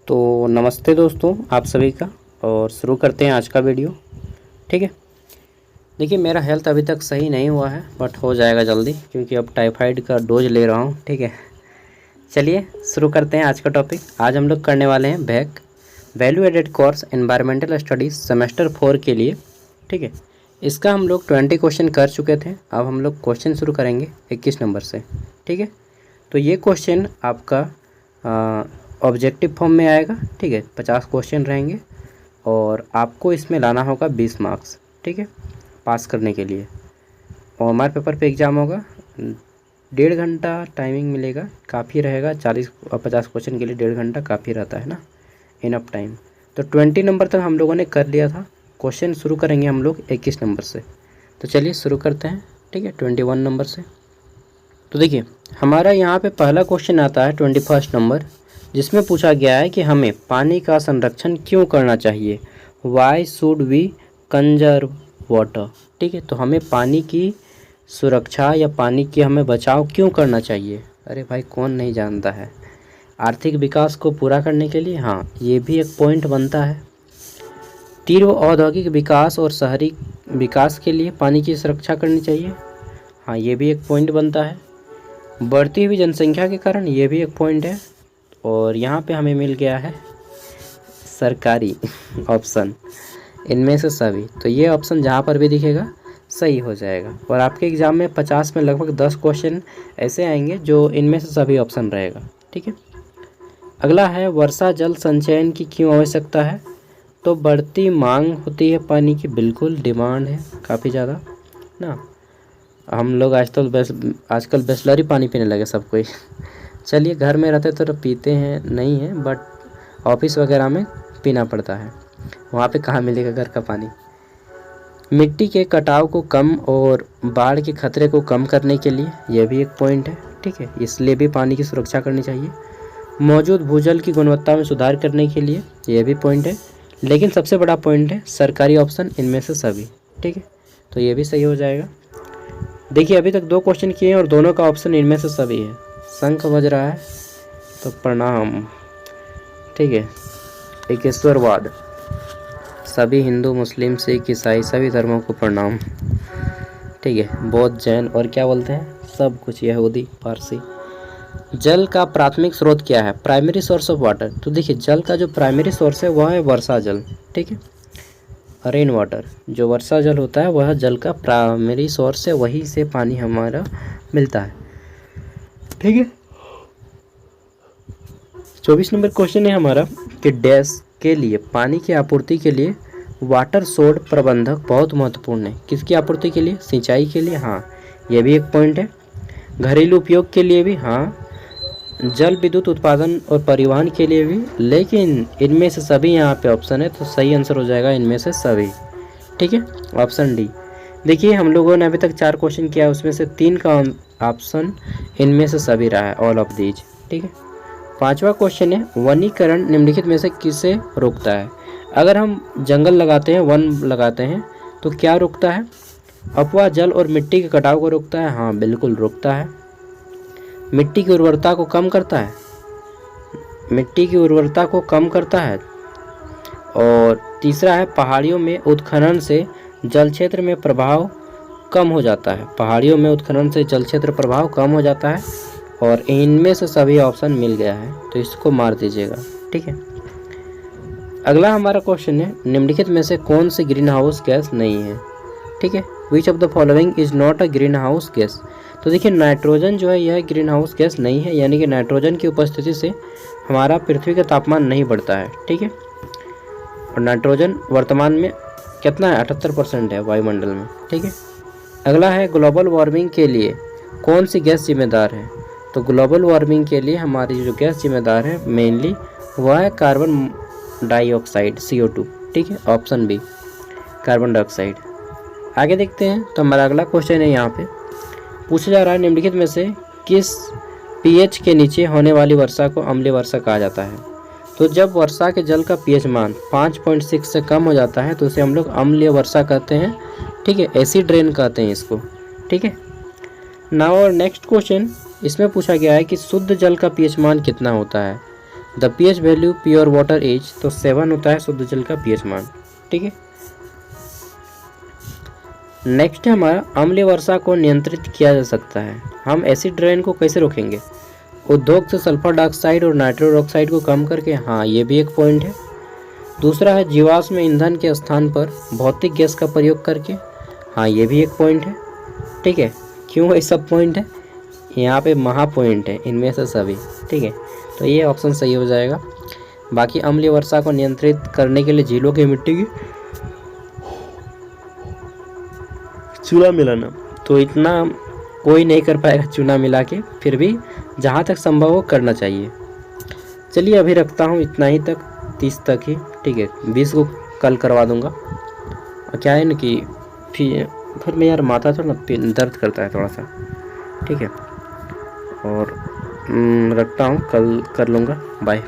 तो नमस्ते दोस्तों, आप सभी का। और शुरू करते हैं आज का वीडियो। ठीक है, देखिए मेरा हेल्थ अभी तक सही नहीं हुआ है, बट हो जाएगा जल्दी, क्योंकि अब टाइफाइड का डोज ले रहा हूँ। ठीक है, चलिए शुरू करते हैं आज का टॉपिक। आज हम लोग करने वाले हैं VAC value added course environmental studies semester 4 के लिए। ठीक है, इसका हम लोग 20 क्वेश्चन कर चुके थे। अब हम लोग क्वेश्चन शुरू करेंगे 21 नंबर से। ठीक है, तो ये क्वेश्चन आपका ऑब्जेक्टिव फॉर्म में आएगा। ठीक है, 50 क्वेश्चन रहेंगे और आपको इसमें लाना होगा 20 मार्क्स। ठीक है, पास करने के लिए। और हमारे पेपर पे एग्ज़ाम होगा, 1.5 घंटा टाइमिंग मिलेगा, काफ़ी रहेगा। 40 और 50 क्वेश्चन के लिए 1.5 घंटा काफ़ी रहता है ना, इनफ टाइम। तो 20 नंबर तक हम लोगों ने कर लिया था। क्वेश्चन शुरू करेंगे हम लोग 21 नंबर से। तो चलिए शुरू करते हैं। ठीक है, 21 नंबर से। तो देखिए हमारा यहाँ पे पहला क्वेश्चन आता है 21 नंबर, जिसमें पूछा गया है कि हमें पानी का संरक्षण क्यों करना चाहिए। Why should we conserve water. ठीक है, तो हमें पानी की सुरक्षा या पानी की हमें बचाव क्यों करना चाहिए। अरे भाई, कौन नहीं जानता है। आर्थिक विकास को पूरा करने के लिए, हाँ ये भी एक पॉइंट बनता है। तीव्र औद्योगिक विकास और शहरी विकास के लिए पानी की सुरक्षा करनी चाहिए, हाँ ये भी एक पॉइंट बनता है। बढ़ती हुई जनसंख्या के कारण, ये भी एक पॉइंट है। और यहाँ पे हमें मिल गया है सरकारी ऑप्शन, इनमें से सभी। तो ये ऑप्शन जहाँ पर भी दिखेगा सही हो जाएगा। और आपके एग्ज़ाम में 50 में लगभग 10 क्वेश्चन ऐसे आएंगे जो इनमें से सभी ऑप्शन रहेगा। ठीक है, अगला है वर्षा जल संचयन की क्यों आवश्यकता है। तो बढ़ती मांग होती है पानी की, बिल्कुल डिमांड है काफ़ी ज़्यादा ना। हम लोग आजकल बिसलरी पानी पीने लगे सब कोई। चलिए, घर में रहते तो पीते हैं नहीं है, बट ऑफिस वगैरह में पीना पड़ता है, वहाँ पे कहाँ मिलेगा घर का पानी। मिट्टी के कटाव को कम और बाढ़ के खतरे को कम करने के लिए, यह भी एक पॉइंट है। ठीक है, इसलिए भी पानी की सुरक्षा करनी चाहिए। मौजूद भूजल की गुणवत्ता में सुधार करने के लिए, यह भी पॉइंट है। लेकिन सबसे बड़ा पॉइंट है सरकारी ऑप्शन, इनमें से सभी। ठीक है, तो ये भी सही हो जाएगा। देखिए अभी तक 2 क्वेश्चन किए हैं और दोनों का ऑप्शन इनमें से सभी है। शंख बज रहा है तो प्रणाम। ठीक है, एकेश्वरवाद, सभी हिंदू मुस्लिम सिख ईसाई सभी धर्मों को प्रणाम। ठीक है, बौद्ध जैन और क्या बोलते हैं, सब कुछ, यहूदी पारसी। जल का प्राथमिक स्रोत क्या है। Primary source of water. तो देखिए जल का जो प्राइमरी सोर्स है वह है वर्षा जल। ठीक है, रेन वाटर, जो वर्षा जल होता है वह जल का प्राइमरी सोर्स है, वहीं से पानी हमारा मिलता है। ठीक है, 24 नंबर क्वेश्चन है हमारा कि डैश के लिए पानी की आपूर्ति के लिए वाटर सोर्स प्रबंधक बहुत महत्वपूर्ण है। किसकी आपूर्ति के लिए, सिंचाई के लिए, हाँ यह भी एक पॉइंट है। घरेलू उपयोग के लिए भी, हाँ। जल विद्युत उत्पादन और परिवहन के लिए भी। लेकिन इनमें से सभी यहाँ पे ऑप्शन है, तो सही आंसर हो जाएगा इनमें से सभी। ठीक है, ऑप्शन डी। देखिए हम लोगों ने अभी तक 4 क्वेश्चन किया, उसमें से 3 का ऑप्शन इनमें से सभी रहा है, ऑल ऑफ दीज। ठीक है, 5वां क्वेश्चन है वनीकरण निम्नलिखित में से किसे रोकता है। अगर हम जंगल लगाते हैं, वन लगाते हैं, तो क्या रोकता है। अफवाह जल और मिट्टी के कटाव को रोकता है, हाँ बिल्कुल रोकता है। मिट्टी की उर्वरता को कम करता है, मिट्टी की उर्वरता को कम करता है। और तीसरा है पहाड़ियों में उत्खनन से जल क्षेत्र में प्रभाव कम हो जाता है। पहाड़ियों में उत्खनन से जल क्षेत्र प्रभाव कम हो जाता है। और इनमें से सभी ऑप्शन मिल गया है, तो इसको मार दीजिएगा। ठीक है, अगला हमारा क्वेश्चन है निम्नलिखित में से कौन सी ग्रीन हाउस गैस नहीं है। ठीक है, which of the following is not a green house gas. तो देखिए नाइट्रोजन जो है यह ग्रीन हाउस गैस नहीं है, यानी कि नाइट्रोजन की उपस्थिति से हमारा पृथ्वी का तापमान नहीं बढ़ता है। ठीक है, और नाइट्रोजन वर्तमान में कितना है, 78% है वायुमंडल में। ठीक है, अगला है ग्लोबल वार्मिंग के लिए कौन सी गैस जिम्मेदार है। तो ग्लोबल वार्मिंग के लिए हमारी जो गैस जिम्मेदार है मेनली वह है कार्बन डाइऑक्साइड, CO2। ठीक है, ऑप्शन बी कार्बन डाइऑक्साइड। आगे देखते हैं, तो हमारा अगला क्वेश्चन है, यहाँ पे पूछा जा रहा है निम्नलिखित में से किस pH के नीचे होने वाली वर्षा को अम्लीय वर्षा कहा जाता है। तो जब वर्षा के जल का pH मान 5.6 से कम हो जाता है तो उसे हम लोग अम्लीय वर्षा कहते हैं। ठीक है, एसिड रेन कहते हैं इसको। ठीक है, नाउ और नेक्स्ट क्वेश्चन, इसमें पूछा गया है कि शुद्ध जल का pH मान कितना होता है। The pH value pure water is, तो 7 होता है शुद्ध जल का pH मान। ठीक है, नेक्स्ट है हमारा अम्लीय वर्षा को नियंत्रित किया जा सकता है। हम एसिड रेन को कैसे रोकेंगे? उद्योग से सल्फर डाइऑक्साइड और नाइट्रोजन ऑक्साइड को कम करके, हाँ ये भी एक पॉइंट है। दूसरा है जीवाश्म ईंधन के स्थान पर भौतिक गैस का प्रयोग करके, हाँ ये भी एक पॉइंट है। ठीक है, क्यों ये सब पॉइंट है? यहाँ पे महा पॉइंट है इनमें से सभी। ठीक है, तो ये ऑप्शन सही हो जाएगा। बाकी अम्लीय वर्षा को नियंत्रित करने के लिए झीलों की मिट्टी की चूना मिलाना, तो इतना कोई नहीं कर पाएगा चूना मिला के, फिर भी जहाँ तक संभव हो करना चाहिए। चलिए अभी रखता हूँ इतना ही तक, 30 तक ही। ठीक है, 20 को कल करवा दूँगा। क्या है ना कि फिर मैं यार माथा तो ना दर्द करता है थोड़ा सा। ठीक है, और रखता हूँ, कल कर लूँगा। बाय।